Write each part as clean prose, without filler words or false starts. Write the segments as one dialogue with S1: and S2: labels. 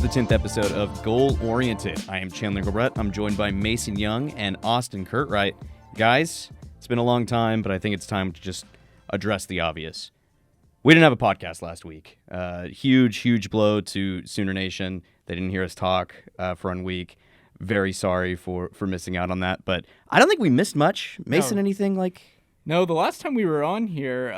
S1: the 10th episode of Goal Oriented. I am Chandler Engelbrecht. I'm joined by Mason Young and Austin Curtright. Guys, it's been a long time, but I think it's time to just address the obvious. We didn't have a podcast last week. Huge blow to Sooner Nation. They didn't hear us talk for 1 week. Very sorry for missing out on that, but I don't think we missed much. Mason, anything like...
S2: No, the last time we were on here,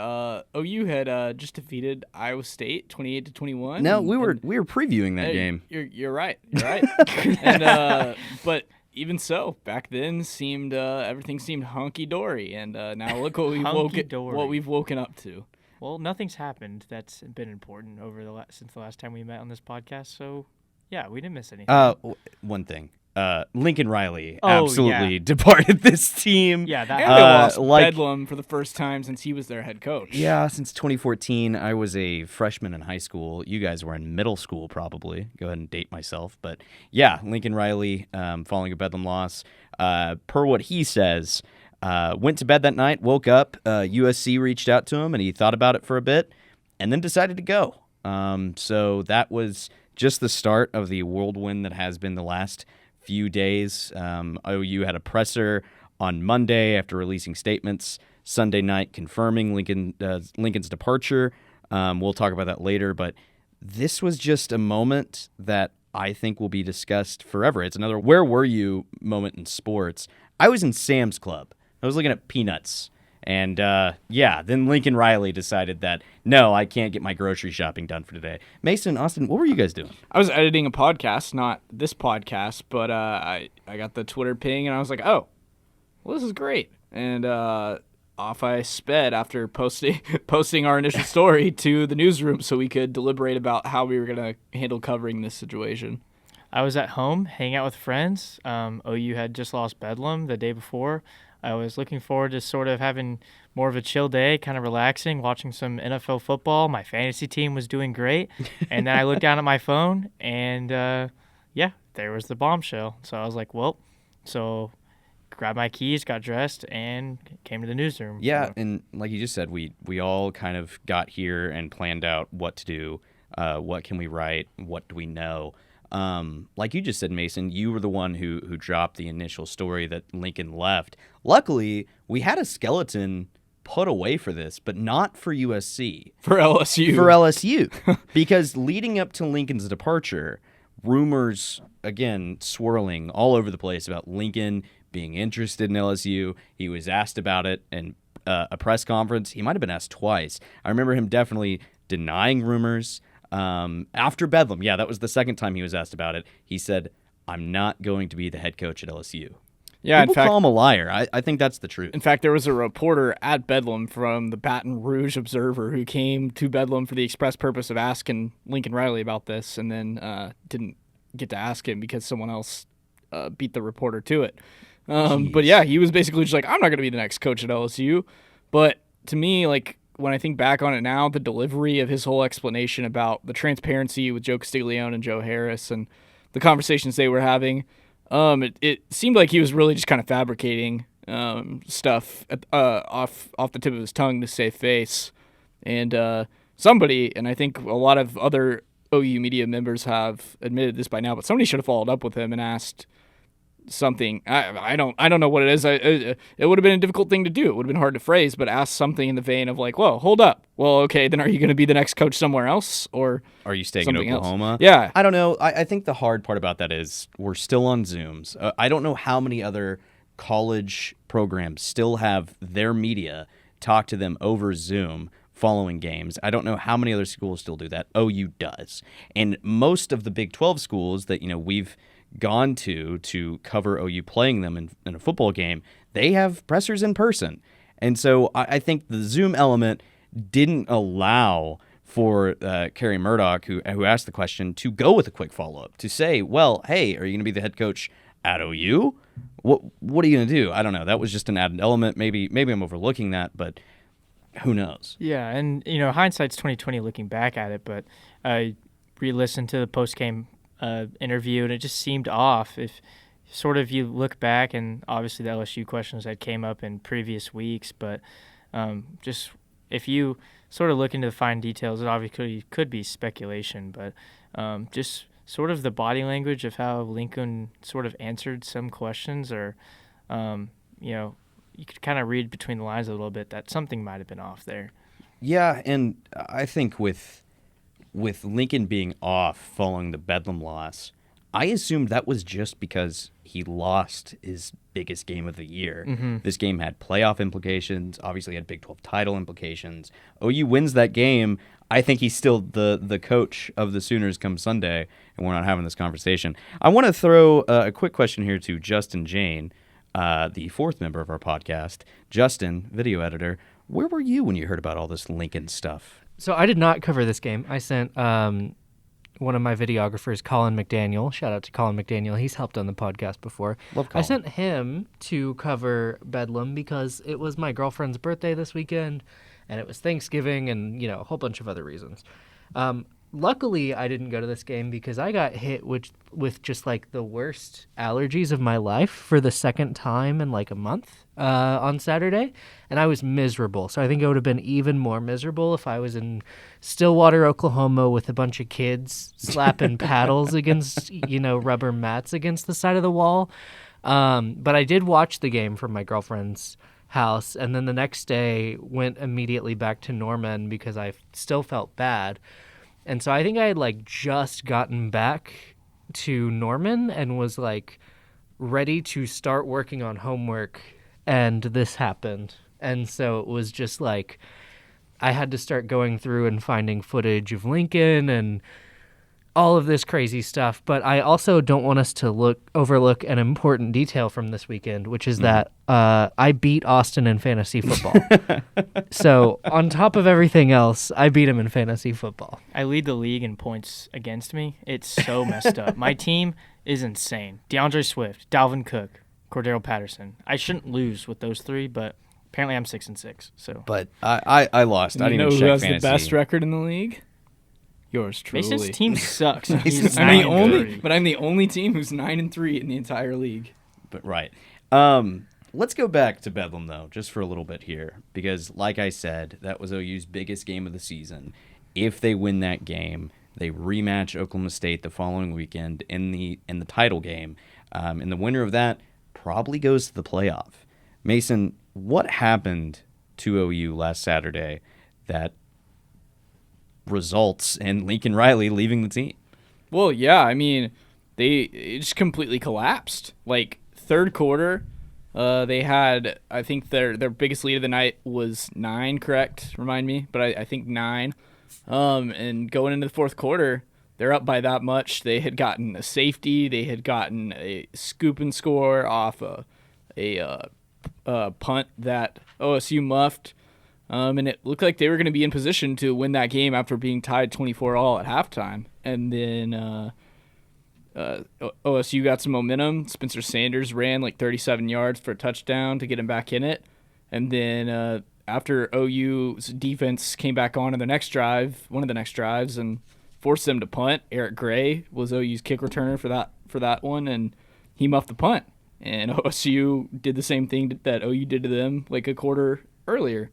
S2: OU had just defeated Iowa State 28-21.
S1: No, we were previewing that game.
S2: You're right. And but even so, back then seemed everything seemed hunky dory, and now look what we've woken up to.
S3: Well, nothing's happened that's been important over since the last time we met on this podcast. So, yeah, we didn't miss anything.
S1: One thing. Lincoln Riley absolutely departed this team.
S2: Yeah, that and they lost Bedlam for the first time since he was their head coach.
S1: Yeah, since 2014. I was a freshman in high school. You guys were in middle school, probably. Go ahead and date myself. But yeah, Lincoln Riley, following a Bedlam loss, per what he says, went to bed that night, woke up, USC reached out to him, and he thought about it for a bit, and then decided to go. So that was just the start of the whirlwind that has been the last few days. OU had a presser on Monday after releasing statements Sunday night confirming Lincoln's departure. We'll talk about that later, but this was just a moment that I think will be discussed forever. It's another where were you moment in sports. I was in Sam's Club. I was looking at peanuts. And, then Lincoln Riley decided that, no, I can't get my grocery shopping done for today. Mason, Austin, what were you guys doing?
S2: I was editing a podcast, not this podcast, but I got the Twitter ping, and I was like, oh, well, this is great. And off I sped after posting our initial story to the newsroom so we could deliberate about how we were going to handle covering this situation.
S3: I was at home hanging out with friends. OU had just lost Bedlam the day before. I was looking forward to sort of having more of a chill day, kind of relaxing, watching some NFL football. My fantasy team was doing great. And then I looked down at my phone, and, there was the bombshell. So I was like, so grabbed my keys, got dressed, and came to the newsroom.
S1: Yeah, and like you just said, we all kind of got here and planned out what to do, what can we write, what do we know. Like you just said, Mason, you were the one who dropped the initial story that Lincoln left. Luckily, we had a skeleton put away for this, but not for USC.
S2: For LSU.
S1: For LSU. Because leading up to Lincoln's departure, rumors, again, swirling all over the place about Lincoln being interested in LSU. He was asked about it in a press conference. He might have been asked twice. I remember him definitely denying rumors. After Bedlam, that was the second time he was asked about it. He said, I'm not going to be the head coach at LSU.
S2: Yeah,
S1: People call him a liar. I think that's the truth.
S2: In fact, there was a reporter at Bedlam from the Baton Rouge Observer who came to Bedlam for the express purpose of asking Lincoln Riley about this, and then didn't get to ask him because someone else beat the reporter to it. But yeah, he was basically just like, I'm not going to be the next coach at LSU. But to me, like, when I think back on it now, the delivery of his whole explanation about the transparency with Joe Castiglione and Joe Harris and the conversations they were having, it seemed like he was really just kind of fabricating stuff off the tip of his tongue to save face. And somebody, and I think a lot of other OU media members have admitted this by now, but somebody should have followed up with him and asked something. I don't know what it is. It would have been a difficult thing to do. It would have been hard to phrase, but ask something in the vein of like, whoa, hold up. Well, okay, then are you going to be the next coach somewhere else, or
S1: are you staying in Oklahoma?
S2: Else? Yeah,
S1: I don't know. I think the hard part about that is we're still on Zooms. I don't know how many other college programs still have their media talk to them over Zoom following games. I don't know how many other schools still do that. OU does, and most of the Big 12 schools that we've gone to cover OU playing them in a football game, they have pressers in person. And so I think the Zoom element didn't allow for Kerry Murdoch, who asked the question, to go with a quick follow-up, to say, well, hey, are you going to be the head coach at OU? What are you going to do? I don't know. That was just an added element. Maybe I'm overlooking that, but who knows?
S3: Yeah, and, hindsight's 2020 looking back at it, but I re-listened to the post-game interview, and it just seemed off. If sort of you look back, and obviously the LSU questions that came up in previous weeks, but just if you sort of look into the fine details, it obviously could be speculation, but just sort of the body language of how Lincoln sort of answered some questions, or, you could kind of read between the lines a little bit that something might have been off there.
S1: Yeah, and I think with Lincoln being off following the Bedlam loss, I assumed that was just because he lost his biggest game of the year.
S3: Mm-hmm.
S1: This game had playoff implications, obviously had Big 12 title implications. OU wins that game. I think he's still the coach of the Sooners come Sunday, and we're not having this conversation. I want to throw a quick question here to Justin Jayne, the fourth member of our podcast. Justin, video editor, where were you when you heard about all this Lincoln stuff?
S4: So I did not cover this game. I sent one of my videographers, Colin McDaniel. Shout out to Colin McDaniel. He's helped on the podcast before.
S1: Love Colin.
S4: I sent him to cover Bedlam because it was my girlfriend's birthday this weekend, and it was Thanksgiving, and a whole bunch of other reasons. Luckily, I didn't go to this game because I got hit with just like the worst allergies of my life for the second time in like a month on Saturday, and I was miserable. So I think it would have been even more miserable if I was in Stillwater, Oklahoma with a bunch of kids slapping paddles against, rubber mats against the side of the wall. But I did watch the game from my girlfriend's house, and then the next day went immediately back to Norman because I still felt bad. And so I think I had just gotten back to Norman and was ready to start working on homework, and this happened. And so it was just I had to start going through and finding footage of Lincoln and all of this crazy stuff. But I also don't want us to overlook an important detail from this weekend, which is that I beat Austin in fantasy football. So on top of everything else, I beat him in fantasy football.
S3: I lead the league in points against me. It's so messed up. My team is insane. DeAndre Swift, Dalvin Cook, Cordero Patterson. I shouldn't lose with those three, but apparently I'm 6-6. So,
S1: but I lost.
S2: And
S1: I didn't
S2: you know
S1: even
S2: who
S1: check
S2: has
S1: fantasy.
S2: the best record in the league? Yours truly.
S3: Mason's team sucks.
S1: Mason's
S2: I'm the only,
S3: 9-3.
S2: but I'm the only team who's 9-3 in the entire league.
S1: But right. Let's go back to Bedlam, though, just for a little bit here, because like I said, that was OU's biggest game of the season. If they win that game, they rematch Oklahoma State the following weekend in the title game, and the winner of that probably goes to the playoff. Mason, what happened to OU last Saturday that results in Lincoln Riley leaving the team?
S2: Well, yeah, I mean, it just completely collapsed. Third quarter, they had, I think their biggest lead of the night was 9, correct? Remind me, but I think 9. And going into the fourth quarter, they're up by that much. They had gotten a safety. They had gotten a scoop and score off a punt that OSU muffed. And it looked like they were going to be in position to win that game after being tied 24-all at halftime. And then OSU got some momentum. Spencer Sanders ran 37 yards for a touchdown to get him back in it. And then after OU's defense came back on in the next drive, one of the next drives, and forced them to punt, Eric Gray was OU's kick returner for that one, and he muffed the punt. And OSU did the same thing that OU did to them a quarter earlier.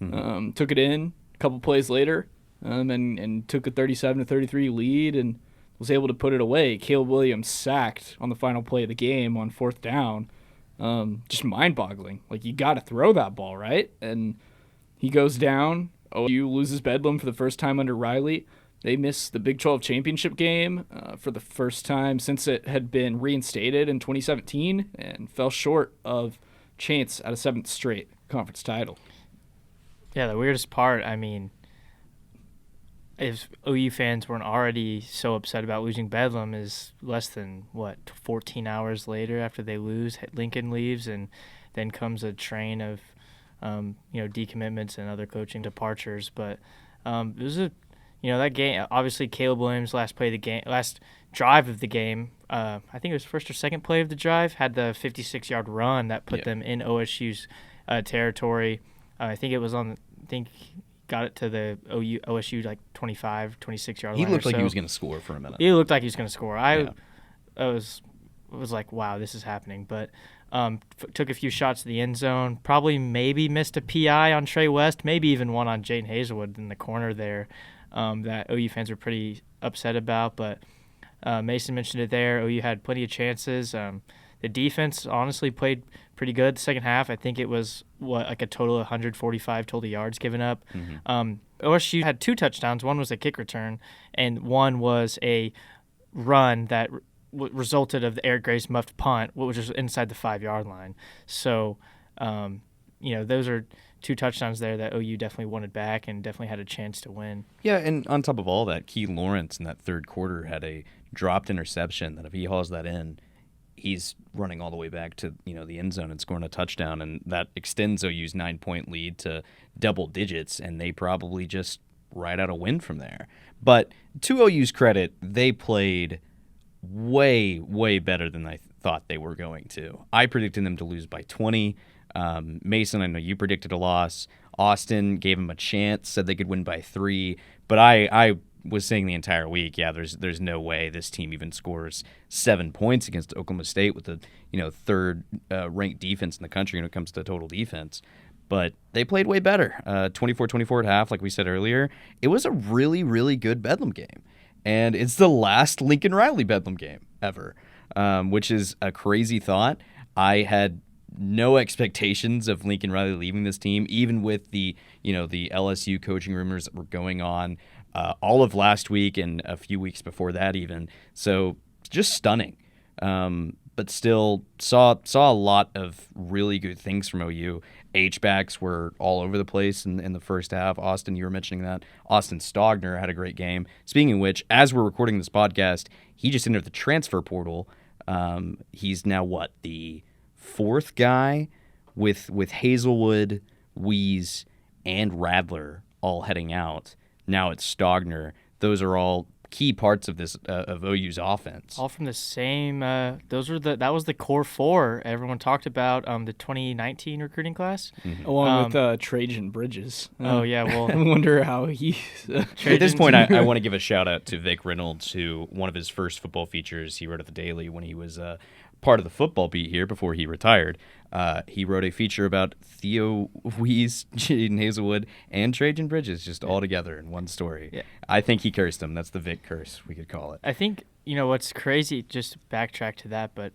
S2: Took it in a couple plays later, and took a 37-33 lead and was able to put it away. Caleb Williams sacked on the final play of the game on fourth down. Just mind-boggling. You got to throw that ball, right? And he goes down. OU loses Bedlam for the first time under Riley. They miss the Big 12 championship game for the first time since it had been reinstated in 2017 and fell short of chance at a 7th straight conference title.
S3: Yeah, the weirdest part, I mean, if OU fans weren't already so upset about losing Bedlam, is less than, 14 hours later after they lose, Lincoln leaves, and then comes a train of, decommitments and other coaching departures. But it was that game, obviously Caleb Williams, last drive of the game, I think it was first or second play of the drive, had the 56-yard run that put them in OSU's territory. I think it was got it to the OSU 25, 26-yard line.
S1: He looked
S3: or
S1: like
S3: so.
S1: He was going to score for a minute.
S3: He looked like he was going to score. I was like, wow, this is happening. But took a few shots to the end zone. Probably maybe missed a PI on Trey West. Maybe even one on Jayne Hazelwood in the corner there that OU fans were pretty upset about. But Mason mentioned it there. OU had plenty of chances. The defense honestly played pretty good the second half. I think it was, like a total of 145 total yards given up. OSU had 2 touchdowns. One was a kick return, and one was a run that resulted of the Eric Gray's muffed punt, which was inside the 5-yard line. So, those are 2 touchdowns there that OU definitely wanted back and definitely had a chance to win.
S1: Yeah, and on top of all that, Key Lawrence in that third quarter had a dropped interception that if he hauls that in, he's running all the way back to the end zone and scoring a touchdown, and that extends OU's 9-point lead to double digits, and they probably just ride out a win from there. But to OU's credit, they played way, way better than I thought they were going to. I predicted them to lose by 20. Mason, I know you predicted a loss. Austin gave them a chance, said they could win by 3. But I was saying the entire week, there's no way this team even scores 7 points against Oklahoma State with the third ranked defense in the country when it comes to total defense. But they played way better. 24-24 at half, like we said earlier. It was a really, really good Bedlam game. And it's the last Lincoln Riley Bedlam game ever, which is a crazy thought. I had no expectations of Lincoln Riley leaving this team, even with the LSU coaching rumors that were going on all of last week and a few weeks before that even. So just stunning. But still saw a lot of really good things from OU. H-backs were all over the place in the first half. Austin, you were mentioning that. Austin Stogner had a great game. Speaking of which, as we're recording this podcast, he just entered the transfer portal. He's now the 4th guy with Hazelwood, Weeze, and Radler all heading out. Now it's Stogner. Those are all key parts of this of OU's offense.
S3: All from the same. That was the core 4 everyone talked about. The 2019 recruiting class,
S2: along with Trajan Bridges.
S3: Oh yeah, well,
S2: I wonder how he.
S1: At this point, I want to give a shout out to Vic Reynolds, who one of his first football features he wrote at the Daily when he was part of the football beat here before he retired. He wrote a feature about Theo Weeze, Jaden Hazelwood, and Trajan Bridges just all together in one story. Yeah. I think he cursed them. That's the Vic curse, we could call it.
S3: I think, what's crazy, just to backtrack to that, but,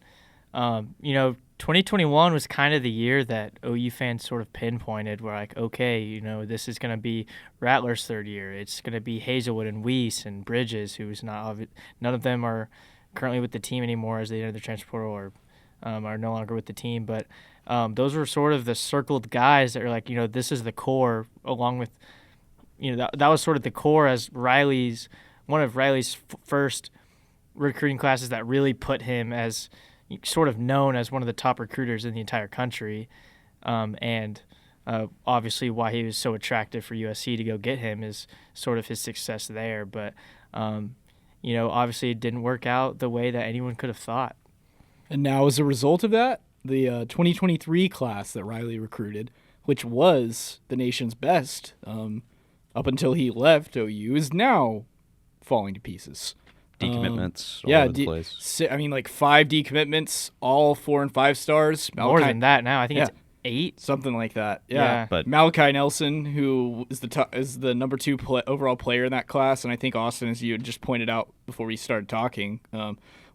S3: 2021 was kind of the year that OU fans sort of pinpointed. We're like, okay, this is going to be Rattler's 3rd year. It's going to be Hazelwood and Weeze and Bridges, who's none of them are currently with the team anymore as they enter the transfer portal or are no longer with the team. But those were sort of the circled guys that are like, this is the core, along with, that was sort of the core as one of Riley's first recruiting classes that really put him as sort of known as one of the top recruiters in the entire country. And obviously why he was so attractive for USC to go get him is sort of his success there. But, obviously it didn't work out the way that anyone could have thought.
S2: And now, as a result of that, the 2023 class that Riley recruited, which was the nation's best up until he left OU, is now falling to pieces.
S1: Decommitments all over the place.
S2: 5 decommitments, all 4 and 5 stars.
S3: More than that now. I think it's 8.
S2: Something like that. Yeah.
S1: But
S2: Malachi Nelson, who is the number 2 overall player in that class, and I think Austin, as you had just pointed out before we started talking,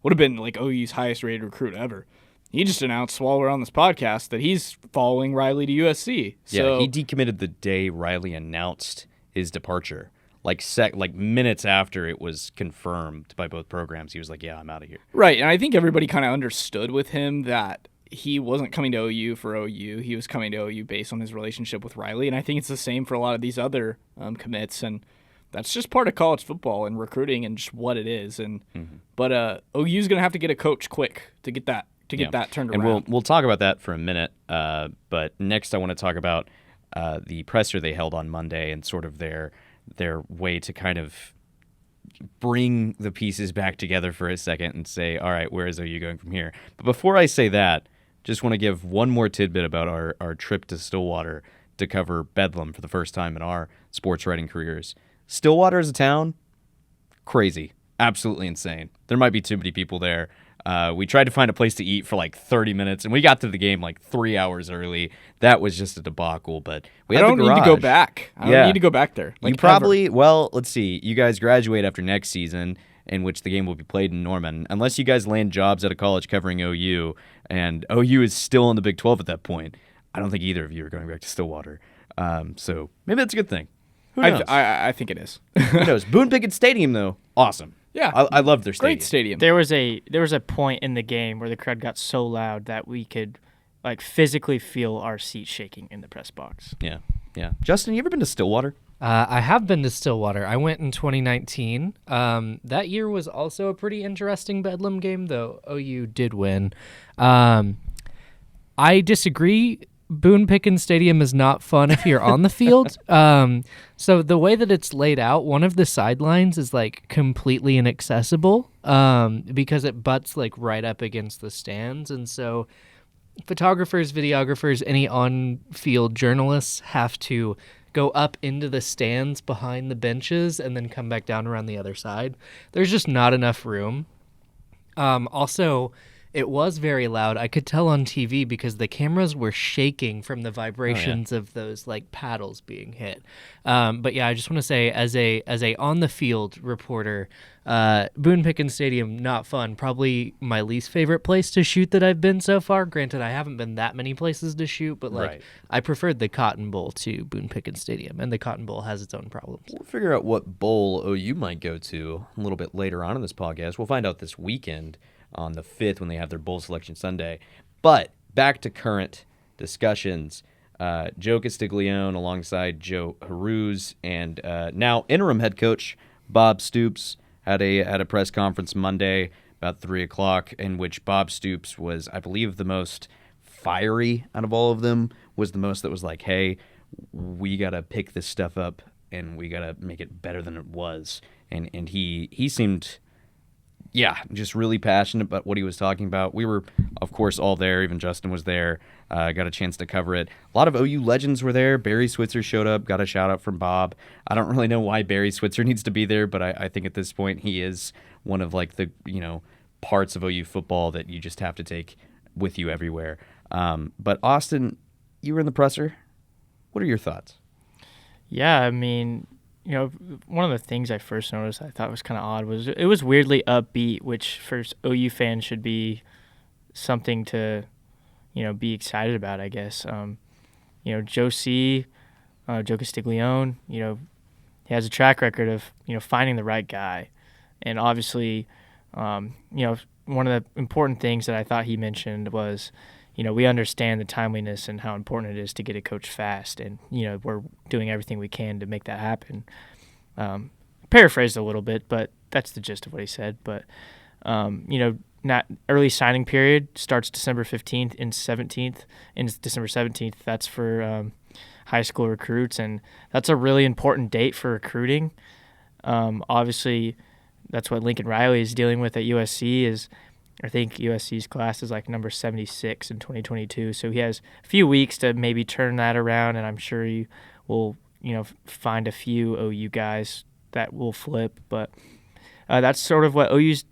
S2: would have been OU's highest rated recruit ever. He just announced while we're on this podcast that he's following Riley to USC.
S1: Yeah, he decommitted the day Riley announced his departure. Like minutes after it was confirmed by both programs, he was like, yeah, I'm out of here.
S2: Right, and I think everybody kind of understood with him that he wasn't coming to OU for OU. He was coming to OU based on his relationship with Riley, and I think it's the same for a lot of these other commits, and that's just part of college football and recruiting and just what it is. And But OU's going to have to get a coach quick to get that turned around.
S1: And we'll talk about that for a minute. But next I want to talk about the presser they held on Monday and sort of their way to kind of bring the pieces back together for a second and say, all right, where is OU going from here? But before I say that, just want to give one more tidbit about our trip to Stillwater to cover Bedlam for the first time in our sports writing careers. Stillwater as a town, crazy, absolutely insane. There might be too many people there. We tried to find a place to eat for 30 minutes, and we got to the game 3 hours early. That was just a debacle, but we had the garage.
S2: I don't need to go back. I don't need to go back there.
S1: You probably, well, let's see. You guys graduate after next season, in which the game will be played in Norman. Unless you guys land jobs at a college covering OU, and OU is still in the Big 12 at that point, I don't think either of you are going back to Stillwater. So maybe that's a good thing. Who knows?
S2: I think it is.
S1: Who knows? Boone Pickett Stadium, though, awesome.
S2: Yeah.
S1: I love their stadium.
S2: Great stadium.
S3: There was a point in the game where the crowd got so loud that we could physically feel our seats shaking in the press box.
S1: Yeah. Justin, you ever been to Stillwater?
S4: I have been to Stillwater. I went in 2019. That year was also a pretty interesting Bedlam game, though OU did win. I disagree. Boone Pickens Stadium is not fun if you're on the field. So the way that it's laid out, one of the sidelines is completely inaccessible because it butts right up against the stands. And so photographers, videographers, any on-field journalists have to go up into the stands behind the benches and then come back down around the other side. There's just not enough room. Also, it was very loud. I could tell on TV because the cameras were shaking from the vibrations of those paddles being hit. But yeah, I just want to say, as a on the field reporter, Boone Pickens Stadium, not fun. Probably my least favorite place to shoot that I've been so far. Granted, I haven't been that many places to shoot, but I preferred the Cotton Bowl to Boone Pickens Stadium, and the Cotton Bowl has its own problems.
S1: We'll figure out what bowl OU might go to a little bit later on in this podcast. We'll find out this weekend on the 5th when they have their bowl selection Sunday. But back to current discussions. Joe Castiglione alongside Joe Haruz and now interim head coach Bob Stoops had a press conference Monday about 3 o'clock in which Bob Stoops was, I believe, the most fiery out of all of them, was the most that was hey, we got to pick this stuff up and we got to make it better than it was. And he seemed... just really passionate about what he was talking about. We were, of course, all there. Even Justin was there. Got a chance to cover it. A lot of OU legends were there. Barry Switzer showed up. Got a shout-out from Bob. I don't really know why Barry Switzer needs to be there, but I think at this point he is one of the parts of OU football that you just have to take with you everywhere. But Austin, you were in the presser. What are your thoughts?
S3: Yeah, I mean, one of the things I first noticed I thought was kind of odd was it was weirdly upbeat, which for OU fans should be something to, be excited about, I guess. Joe Castiglione, he has a track record of, finding the right guy. And obviously, one of the important things that I thought he mentioned was, we understand the timeliness and how important it is to get a coach fast. And, we're doing everything we can to make that happen. Paraphrased a little bit, but that's the gist of what he said. But, not early signing period starts December 15th and 17th. And December 17th, that's for high school recruits. And that's a really important date for recruiting. Obviously, that's what Lincoln Riley is dealing with at USC is – I think USC's class is number 76 in 2022, so he has a few weeks to maybe turn that around, and I'm sure he will, find a few OU guys that will flip. But that's sort of what OU's,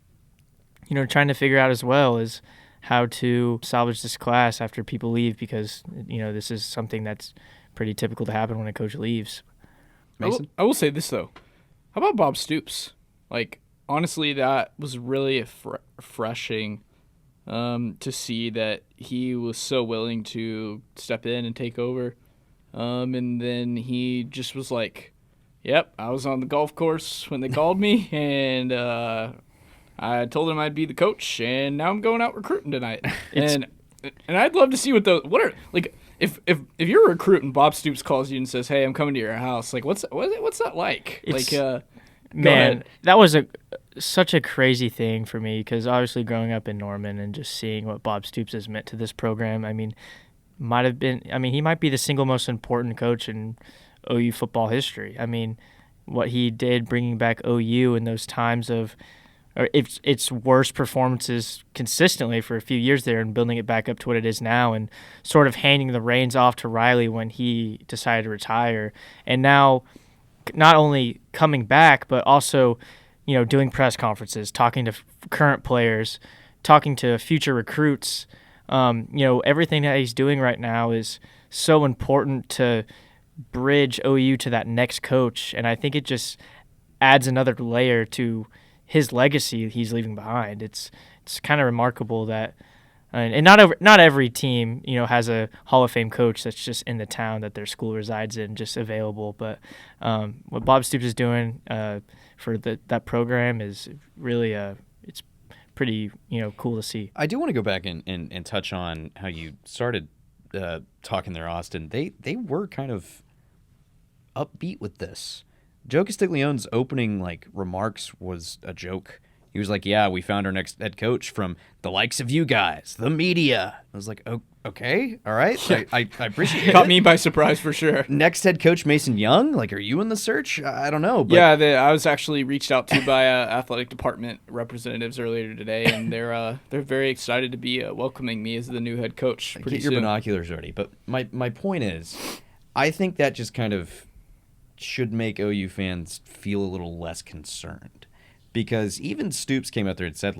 S3: trying to figure out as well is how to salvage this class after people leave because, this is something that's pretty typical to happen when a coach leaves.
S2: Mason? I will say this, though. How about Bob Stoops? Honestly, that was really refreshing to see that he was so willing to step in and take over. And then he just was yep, I was on the golf course when they called me, and I told him I'd be the coach, and now I'm going out recruiting tonight. And I'd love to see what if you're a recruit and Bob Stoops calls you and says, "Hey, I'm coming to your house," what's that like?
S3: Man, that was such a crazy thing for me because obviously growing up in Norman and just seeing what Bob Stoops has meant to this program, he might be the single most important coach in OU football history. What he did bringing back OU in those times of its worst performances consistently for a few years there and building it back up to what it is now and sort of handing the reins off to Riley when he decided to retire. And now not only coming back, but also, doing press conferences, talking to current players, talking to future recruits. Everything that he's doing right now is so important to bridge OU to that next coach. And I think it just adds another layer to his legacy he's leaving behind. It's kind of remarkable that, and not every team has a Hall of Fame coach that's just in the town that their school resides in, just available. But what Bob Stoops is doing for that program is really it's pretty cool to see.
S1: I do want to go back and touch on how you started talking there, Austin. They were kind of upbeat with this. Joe Castiglione's opening remarks was a joke. He was like, "Yeah, we found our next head coach from the likes of you guys, the media." I was like, "Oh, okay, all right, I appreciate it."
S2: Caught me by surprise for sure.
S1: Next head coach Mason Young. Are you in the search? I don't know. But
S2: Yeah, I was actually reached out to by athletic department representatives earlier today, and they're very excited to be welcoming me as the new head coach. Pretty
S1: get your
S2: soon.
S1: binoculars ready. But my point is, I think that just kind of should make OU fans feel a little less concerned, because even Stoops came out there and said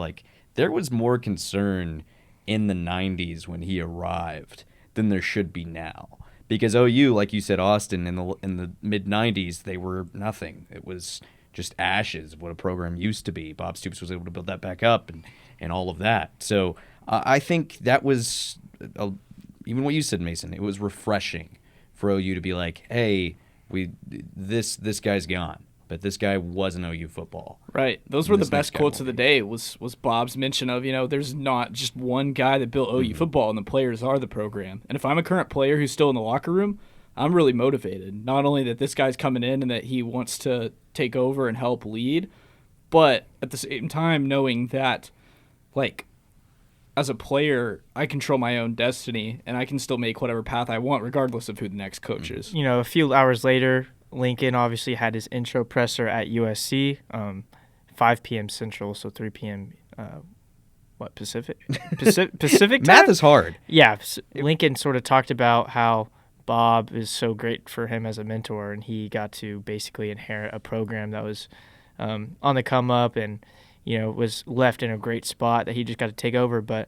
S1: there was more concern in the 90s when he arrived than there should be now, because OU, like you said, Austin, in the mid 90s they were nothing. It was just ashes of what a program used to be. Bob Stoops was able to build that back up and all of that. So I think that was even what you said, Mason. It was refreshing for OU to be like, hey, this guy's gone, but this guy wasn't OU football.
S2: Right. Those were the best quotes of the day. Was Bob's mention of there's not just one guy that built OU football, and the players are the program. And if I'm a current player who's still in the locker room, I'm really motivated. Not only that this guy's coming in and that he wants to take over and help lead, but at the same time knowing that as a player, I control my own destiny, and I can still make whatever path I want, regardless of who the next coach is.
S3: A few hours later, Lincoln obviously had his intro presser at USC, 5 p.m. Central, so 3 p.m. Pacific? Pacific time?
S1: Math is hard.
S3: Yeah, Lincoln sort of talked about how Bob is so great for him as a mentor, and he got to basically inherit a program that was on the come up and was left in a great spot that he just got to take over. But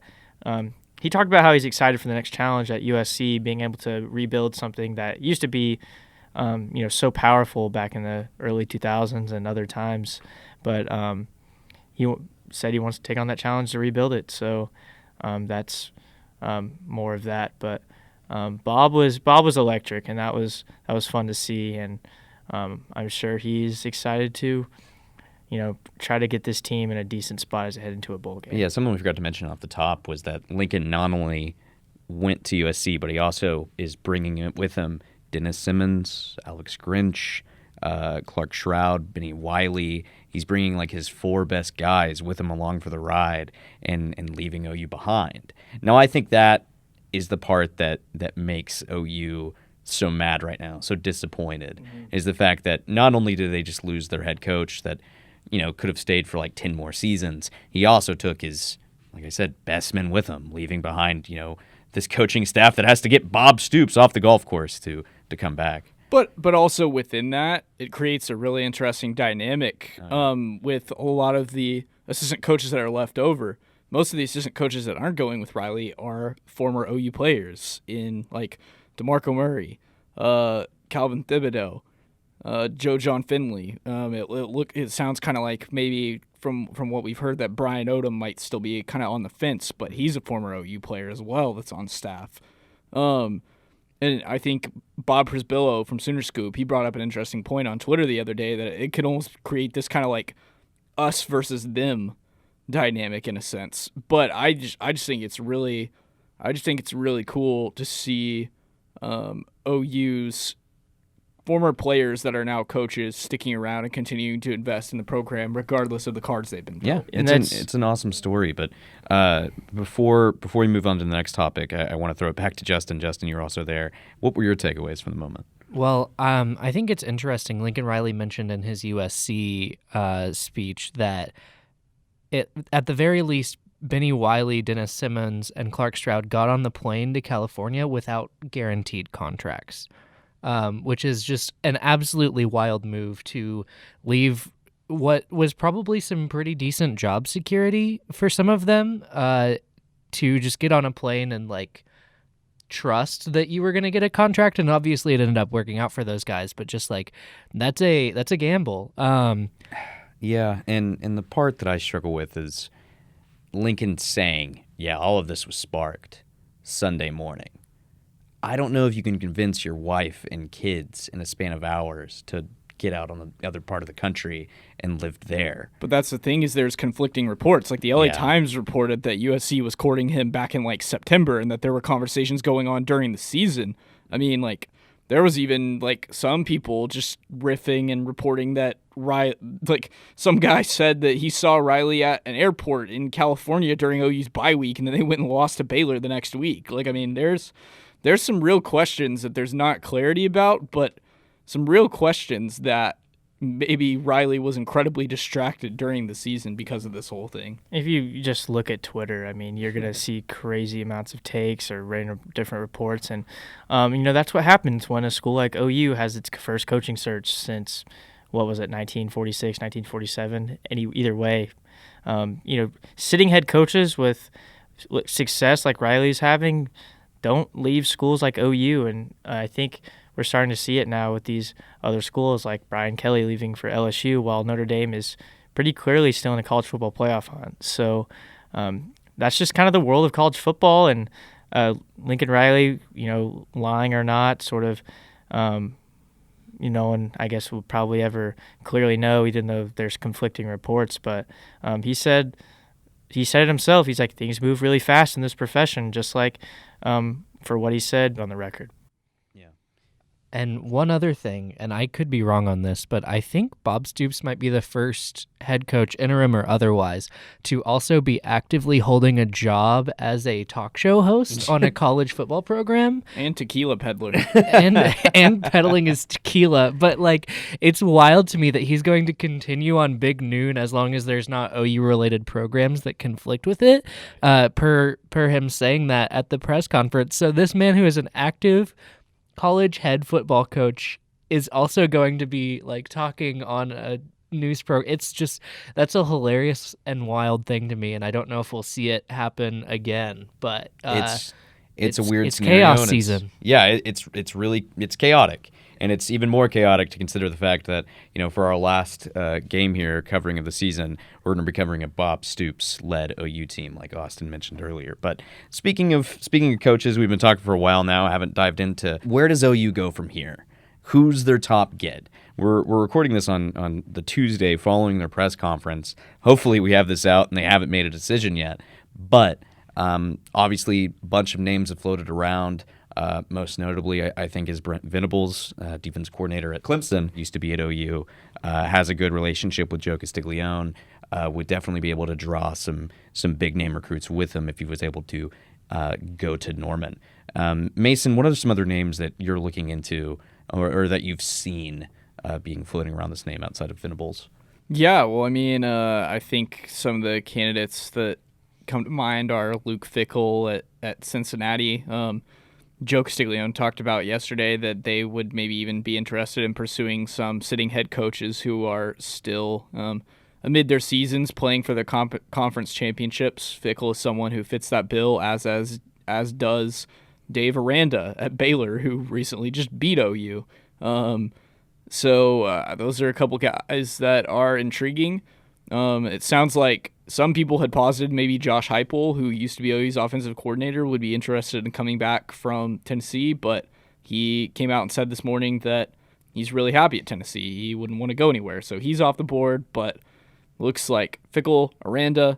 S3: he talked about how he's excited for the next challenge at USC, being able to rebuild something that used to be, so powerful back in the early 2000s and other times. But he said he wants to take on that challenge to rebuild it. So that's more of that. But Bob was electric, and that was fun to see. And I'm sure he's excited to try to get this team in a decent spot as they head into a bowl game.
S1: Yeah, something we forgot to mention off the top was that Lincoln not only went to USC, but he also is bringing it with him Dennis Simmons, Alex Grinch, Clark Shroud, Benny Wiley. He's bringing his 4 best guys with him along for the ride and leaving OU behind. Now, I think that is the part that makes OU so mad right now, so disappointed, is the fact that not only did they just lose their head coach that could have stayed for 10 more seasons. He also took his, like I said, best men with him, leaving behind, this coaching staff that has to get Bob Stoops off the golf course to come back.
S2: But also within that, it creates a really interesting dynamic with a lot of the assistant coaches that are left over. Most of the assistant coaches that aren't going with Riley are former OU players in DeMarco Murray, Calvin Thibodeau, Joe John Finley. It sounds kind of like maybe from what we've heard that Brian Odom might still be kind of on the fence, but he's a former OU player as well that's on staff. And I think Bob Prisbillo from Sooner Scoop, he brought up an interesting point on Twitter the other day that it could almost create this kind of us versus them dynamic in a sense. But I just think it's really cool to see OU's former players that are now coaches sticking around and continuing to invest in the program regardless of the cards they've been dealt.
S1: Yeah, it's an awesome story. But before we move on to the next topic, I want to throw it back to Justin. Justin, you're also there. What were your takeaways from the moment?
S4: Well, I think it's interesting. Lincoln Riley mentioned in his USC speech that at the very least, Benny Wiley, Dennis Simmons, and Clark Shroud got on the plane to California without guaranteed contracts. Which is just an absolutely wild move to leave what was probably some pretty decent job security for some of them to just get on a plane and trust that you were going to get a contract. And obviously it ended up working out for those guys, but just that's a gamble.
S1: Yeah, and the part that I struggle with is Lincoln saying, yeah, all of this was sparked Sunday morning. I don't know if you can convince your wife and kids in a span of hours to get out on the other part of the country and live there.
S2: But that's the thing, is there's conflicting reports. Like the LA
S1: Yeah.
S2: Times reported that USC was courting him back in like September and that there were conversations going on during the season. I mean, like there was even like some people just riffing and reporting that some guy said that he saw Riley at an airport in California during OU's bye week, and then they went and lost to Baylor the next week. Like, I mean, there's some real questions that there's not clarity about, but some real questions that maybe Riley was incredibly distracted during the season because of this whole thing.
S3: If you just look at Twitter, I mean, you're going to see crazy amounts of takes or random different reports. And, that's what happens when a school like OU has its first coaching search since, 1946, 1947? Either way, sitting head coaches with success like Riley's having don't leave schools like OU. And I think we're starting to see it now with these other schools like Brian Kelly leaving for LSU, while Notre Dame is pretty clearly still in a college football playoff hunt. So that's just kind of the world of college football. And Lincoln Riley, lying or not, sort of, and I guess we'll probably ever clearly know, even though there's conflicting reports. But he said it himself. He's like, things move really fast in this profession, just like for what he said on the record.
S4: And one other thing, and I could be wrong on this, but I think Bob Stoops might be the first head coach, interim or otherwise, to also be actively holding a job as a talk show host on a college football program.
S2: And tequila peddler.
S4: and peddling his tequila. But, it's wild to me that he's going to continue on Big Noon as long as there's not OU-related programs that conflict with it, per him saying that at the press conference. So this man who is an active college head football coach is also going to be talking on a news program. It's just, that's a hilarious and wild thing to me, and I don't know if we'll see it happen again. But
S1: it's a weird
S4: it's
S1: scenario.
S4: chaos season.
S1: It's really chaotic. And it's even more chaotic to consider the fact that, for our last game here covering of the season, we're going to be covering a Bob Stoops-led OU team, like Austin mentioned earlier. But speaking of coaches, we've been talking for a while now. I haven't dived into where does OU go from here? Who's their top get? We're recording this on the Tuesday following their press conference. Hopefully we have this out and they haven't made a decision yet. But obviously a bunch of names have floated around. Most notably, I think, is Brent Venables, defense coordinator at Clemson, used to be at OU, has a good relationship with Joe Castiglione, would definitely be able to draw some big-name recruits with him if he was able to go to Norman. Mason, what are some other names that you're looking into or that you've seen being floating around this name outside of Venables?
S2: Yeah, well, I mean, I think some of the candidates that come to mind are Luke Fickell at Cincinnati. Joe Castiglione talked about yesterday that they would maybe even be interested in pursuing some sitting head coaches who are still amid their seasons playing for the conference championships. Fickell is someone who fits that bill, as does Dave Aranda at Baylor, who recently just beat OU. So those are a couple guys that are intriguing. It sounds like some people had posited maybe Josh Heupel, who used to be OU's offensive coordinator, would be interested in coming back from Tennessee, but he came out and said this morning that he's really happy at Tennessee. He wouldn't want to go anywhere, so he's off the board, but looks like Fickell, Aranda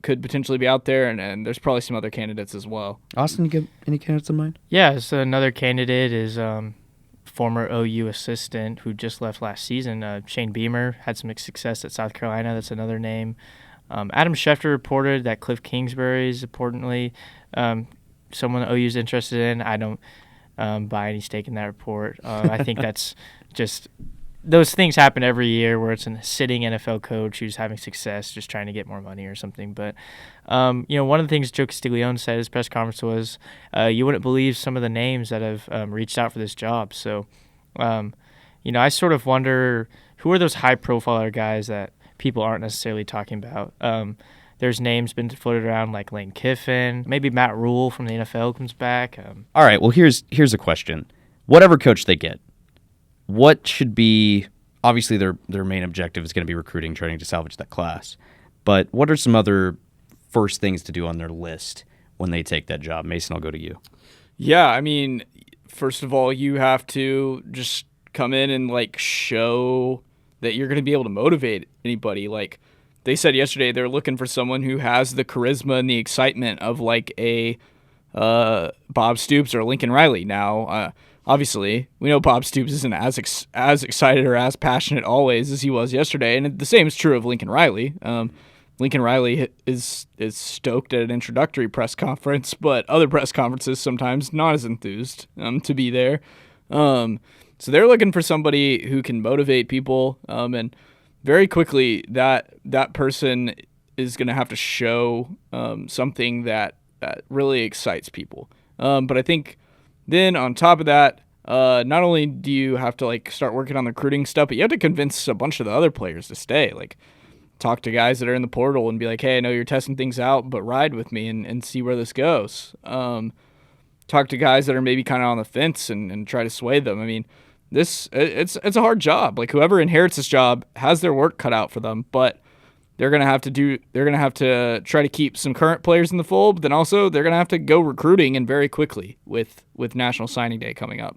S2: could potentially be out there, and there's probably some other candidates as well.
S1: Austin, you got any candidates in mind?
S3: Yeah, so another candidate is former OU assistant who just left last season, Shane Beamer, had some success at South Carolina. That's another name. Adam Schefter reported that Cliff Kingsbury is importantly someone OU's interested in. I don't buy any stake in that report. I think that's just those things happen every year where it's a sitting NFL coach who's having success just trying to get more money or something. But, one of the things Joe Castiglione said at his press conference was you wouldn't believe some of the names that have reached out for this job. So, I sort of wonder who are those high-profile guys that people aren't necessarily talking about. There's names been floated around like Lane Kiffin. Maybe Matt Rule from the NFL comes back.
S1: All right, well, here's a question. Whatever coach they get, what should be obviously their main objective is going to be recruiting, trying to salvage that class. But what are some other first things to do on their list when they take that job? Mason, I'll go to you.
S2: Yeah, I mean, first of all, you have to just come in and like show that you're going to be able to motivate anybody. Like they said yesterday, they're looking for someone who has the charisma and the excitement of like a Bob Stoops or Lincoln Riley. Now, obviously, we know Bob Stoops isn't as excited or as passionate always as he was yesterday, and the same is true of Lincoln Riley. Lincoln Riley is stoked at an introductory press conference, but other press conferences sometimes not as enthused to be there. So they're looking for somebody who can motivate people, and very quickly that person is going to have to show something that really excites people. But I think then on top of that, not only do you have to like start working on the recruiting stuff, but you have to convince a bunch of the other players to stay. Like talk to guys that are in the portal and be like, hey, I know you're testing things out, but ride with me and see where this goes. Talk to guys that are maybe kind of on the fence and try to sway them. I mean, it's a hard job. Like whoever inherits this job has their work cut out for them, but they're gonna have to try to keep some current players in the fold, but then also they're gonna have to go recruiting and very quickly with National Signing Day coming up.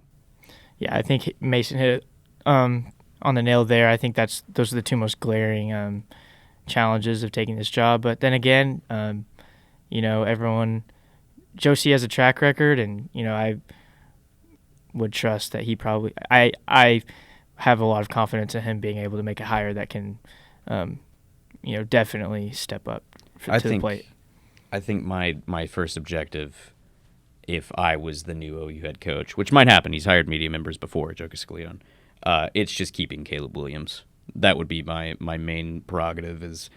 S3: Yeah, I think Mason hit it on the nail there. I think those are the two most glaring challenges of taking this job. But then again, Josie has a track record, and I would trust that he probably. I have a lot of confidence in him being able to make a hire that can, definitely step up to the plate.
S1: I think my first objective, if I was the new OU head coach, which might happen, he's hired media members before, Joe Castiglione, it's just keeping Caleb Williams. That would be my main prerogative is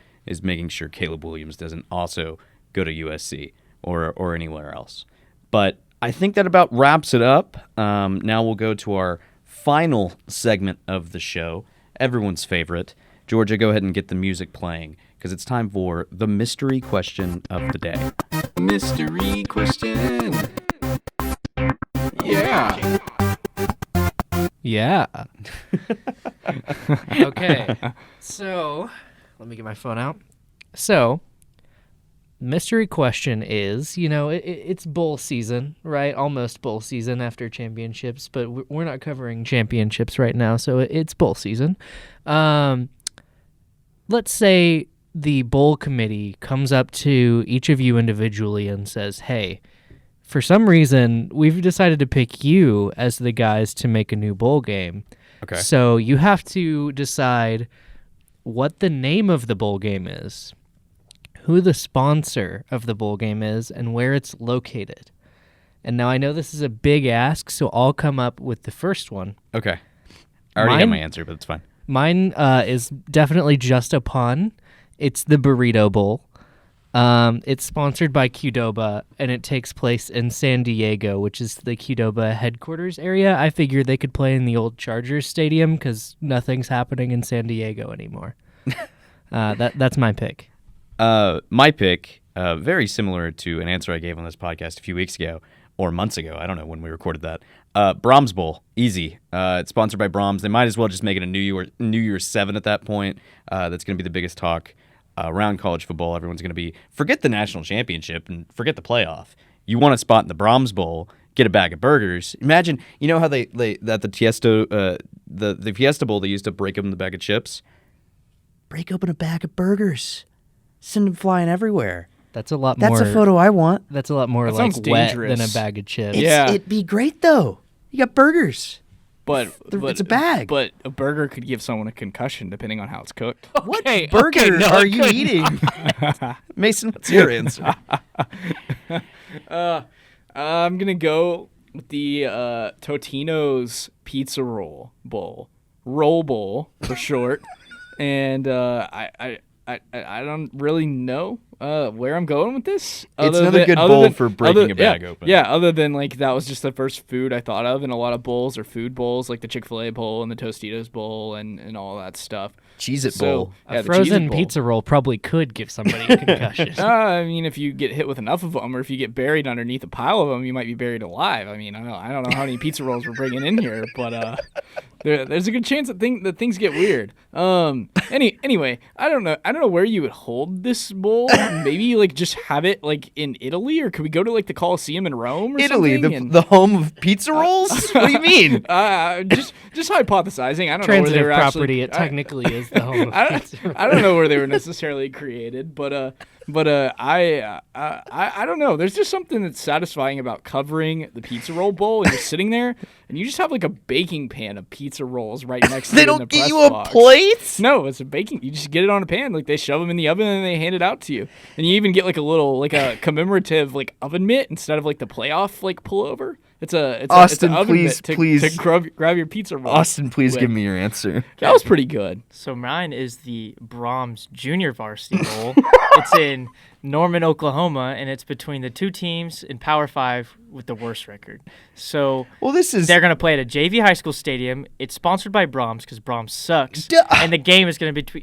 S1: making sure Caleb Williams doesn't also go to USC or anywhere else. But I think that about wraps it up. Now we'll go to our final segment of the show, everyone's favorite. Georgia, go ahead and get the music playing because it's time for the mystery question of the day.
S5: Mystery question. Yeah.
S4: Yeah. Okay. So, let me get my phone out. So, mystery question is, it's bowl season, right? Almost bowl season after championships, but we're not covering championships right now, so it's bowl season. Let's say the bowl committee comes up to each of you individually and says, hey, for some reason, we've decided to pick you as the guys to make a new bowl game.
S1: Okay.
S4: So you have to decide what the name of the bowl game is, who the sponsor of the bowl game is, and where it's located. And now I know this is a big ask, so I'll come up with the first one.
S1: Okay. I already got my answer, but it's fine.
S4: Mine is definitely just a pun. It's the Burrito Bowl. It's sponsored by Qdoba, and it takes place in San Diego, which is the Qdoba headquarters area. I figured they could play in the old Chargers Stadium because nothing's happening in San Diego anymore. That's my pick.
S1: My pick, very similar to an answer I gave on this podcast a few weeks ago, or months ago. I don't know when we recorded that. Brahms Bowl, easy. It's sponsored by Brahms. They might as well just make it a New Year's 7 at that point. That's going to be the biggest talk around college football. Everyone's going to be, forget the national championship and forget the playoff. You want a spot in the Brahms Bowl, get a bag of burgers. Imagine, how they at the the Fiesta Bowl, they used to break open the bag of chips. Break open a bag of burgers. Send them flying everywhere.
S4: That's a lot more.
S1: That's a photo I want.
S4: That's a lot more like wet than a bag of chips.
S1: It'd be great though. You got burgers.
S2: But
S1: it's a bag.
S2: But a burger could give someone a concussion depending on how it's cooked.
S1: What burger are you eating? Mason, what's your answer?
S2: I'm gonna go with the Totino's Pizza Roll Bowl for short, and I don't really know where I'm going with this.
S1: It's another good bowl for breaking a bag open.
S2: Yeah, other than like that was just the first food I thought of, and a lot of bowls are food bowls, like the Chick-fil-A bowl and the Tostitos bowl and all that stuff.
S1: Cheez-It bowl.
S4: A frozen pizza roll probably could give somebody a concussion.
S2: I mean, if you get hit with enough of them, or if you get buried underneath a pile of them, you might be buried alive. I mean, I don't know how many pizza rolls we're bringing in here, but There's a good chance that things get weird. Anyway, I don't know where you would hold this bowl. Maybe like just have it like in Italy, or could we go to like the Colosseum in Rome or
S1: Italy,
S2: something?
S1: the home of pizza rolls? What do you mean?
S2: Just hypothesizing. I don't know where they
S4: Transitive
S2: were
S4: property.
S2: actually.
S4: It technically is the home of pizza.
S2: I don't know where they were necessarily created, but I don't know. There's just something that's satisfying about covering the pizza roll bowl, and you're sitting there, and you just have like a baking pan of pizza rolls right next to
S1: They
S2: you in
S1: don't
S2: the
S1: give
S2: press
S1: you a
S2: box.
S1: plate?
S2: No, it's a baking. You just get it on a pan. Like they shove them in the oven and they hand it out to you. And you even get like a commemorative like oven mitt instead of like the playoff like pullover. It's
S1: Austin,
S2: an oven
S1: please,
S2: mitt
S1: please.
S2: to grab your pizza roll.
S1: Austin, please
S2: with.
S1: give me your answer.
S2: That was pretty good.
S3: So mine is the Brahms Junior Varsity Bowl. It's in Norman, Oklahoma, and it's between the two teams in Power 5 with the worst record. So they're going to play at a JV high school stadium. It's sponsored by Brahms because Brahms sucks.
S1: Duh.
S3: And the game is going to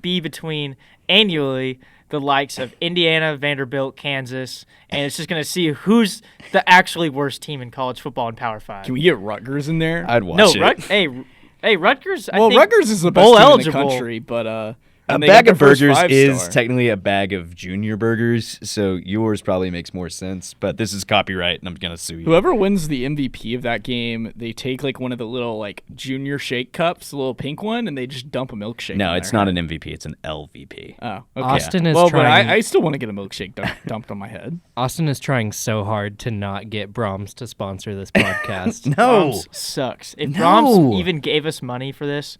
S3: be between annually the likes of Indiana, Vanderbilt, Kansas, and it's just going to see who's the actually worst team in college football in Power 5.
S2: Can we get Rutgers in there?
S1: I'd watch it.
S3: Hey, Rutgers. I
S2: Well,
S3: think
S2: Rutgers is the best
S3: bowl
S2: team
S3: eligible.
S2: in the country, but
S1: A
S2: and they
S1: bag
S2: got
S1: of
S2: their first
S1: burgers is
S2: five-star.
S1: technically a bag of junior burgers, so yours probably makes more sense. But this is copyright, and I'm gonna sue you.
S2: Whoever wins the MVP of that game, they take like one of the little like junior shake cups, the little pink one, and they just dump a milkshake.
S1: No,
S2: in
S1: it's
S2: there.
S1: not an MVP. It's an LVP.
S2: Oh, okay.
S4: Austin is
S2: well,
S4: trying.
S2: but I still want to get a milkshake dumped on my head.
S4: Austin is trying so hard to not get Brahms to sponsor this podcast.
S1: No,
S3: Brahms sucks. If
S1: No.
S3: Brahms even gave us money for this,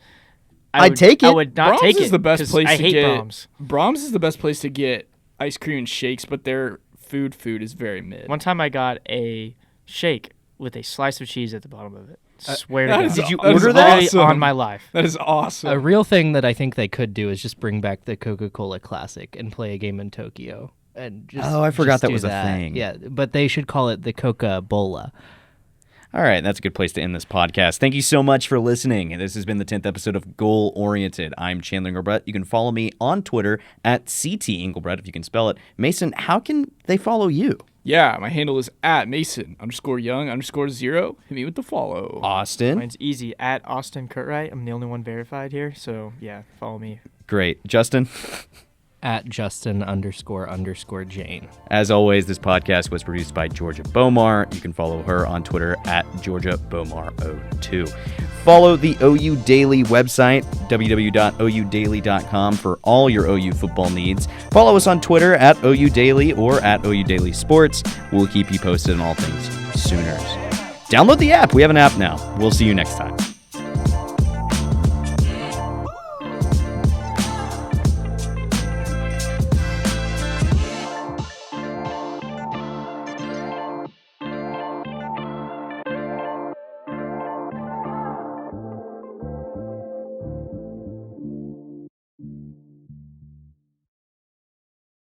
S1: I'd take
S3: I
S1: it.
S3: would not
S2: Brahms
S3: take it.
S2: is the best
S3: 'cause
S2: place
S3: I
S2: to
S3: hate
S2: get.
S3: Brahms.
S2: Brahms is the best place to get ice cream and shakes, but their food is very mid.
S3: One time I got a shake with a slice of cheese at the bottom of it. Swear to
S2: that
S3: God.
S2: is-
S1: Did you
S2: that is
S1: order that?
S2: awesome.
S3: On my life.
S2: That is awesome.
S4: A real thing that I think they could do is just bring back the Coca-Cola Classic and play a game in Tokyo. And just,
S1: Oh, I forgot
S4: just
S1: that
S4: do
S1: was a thing.
S4: Yeah, but they should call it the Coca-Bola.
S1: All right, that's a good place to end this podcast. Thank you so much for listening. This has been the 10th episode of Goal Oriented. I'm Chandler Engelbrecht. You can follow me on Twitter at CT Engelbrecht, if you can spell it. Mason, how can they follow you?
S2: Yeah, my handle is @Mason_Young_0. Hit me with the follow.
S1: Austin.
S3: Mine's easy. At Austin Curtright. I'm the only one verified here. So, yeah, follow me.
S1: Great. Justin.
S4: At Justin__Jayne.
S1: As always, this podcast was produced by Georgia Bomar. You can follow her on Twitter at GeorgiaBomar02. Follow the OU Daily website, www.oudaily.com, for all your OU football needs. Follow us on Twitter at OU Daily or at OU Daily Sports. We'll keep you posted on all things Sooners. Download the app. We have an app now. We'll see you next time.